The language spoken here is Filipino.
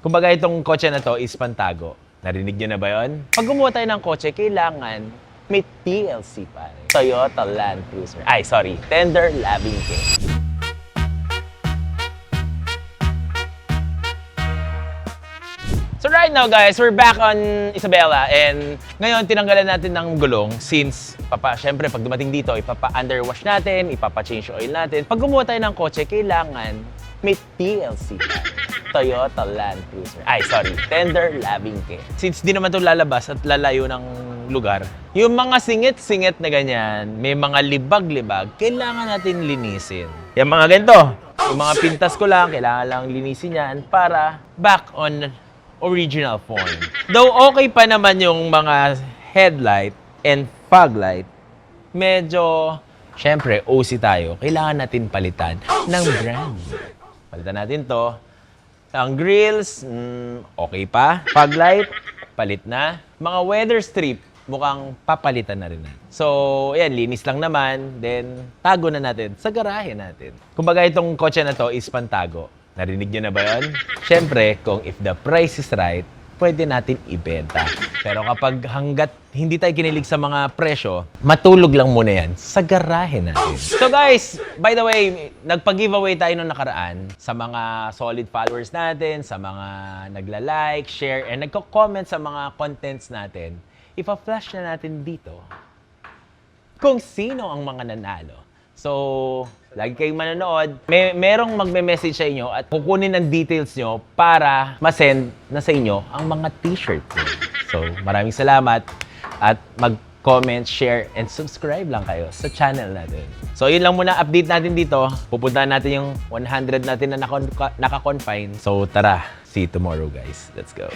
Kumbaga itong kotse na to is pantago. Narinig nyo na ba yun? Pag gumawa tayo ng kotse, kailangan may TLC pa. Toyota Land Cruiser. Tender Loving Care. So right now guys, we're back on Isabela and ngayon tinanggalan natin ng gulong since syempre pag dumating dito, ipapa-underwash natin, ipapa-change oil natin. Pag gumawa tayo ng kotse, kailangan may TLC pa. Toyota Land Cruiser. Tender Loving Care. Since di naman ito lalabas at lalayo ng lugar, yung mga singit-singit na ganyan, may mga libag-libag, kailangan natin linisin. Yung mga ganito, yung mga pintas ko lang, kailangan lang linisin yan para back on original form. Though okay pa naman yung mga headlight and fog light, medyo, syempre, OC tayo. Kailangan natin palitan ng brand. Palitan natin to. Ang grills, okay pa. Fog light, palit na. Mga weather strip, mukhang papalitan na rin natin. So, ayan, linis lang naman. Then, tago na natin sa garahe natin. Kumbaga itong kotse na to is pantago. Narinig nyo na ba yun? Siyempre, kung if the price is right, pwede natin ibenta. Pero kapag hanggat hindi tayo kinilig sa mga presyo, matulog lang muna yan sa garahe natin. So guys, by the way, nagpa-giveaway tayo nung nakaraan sa mga solid followers natin, sa mga nagla-like, share, and nagko-comment sa mga contents natin. Ipa-flash na natin dito kung sino ang mga nanalo. So, lagi kayong manonood. Merong magme-message sa inyo at kukunin ang details nyo para ma-send na sa inyo ang mga t-shirt nyo. So, maraming salamat at mag-comment, share, and subscribe lang kayo sa channel natin. So, yun lang muna update natin dito. Pupuntahan natin yung 100 natin na naka-confine. So, tara. See you tomorrow, guys. Let's go.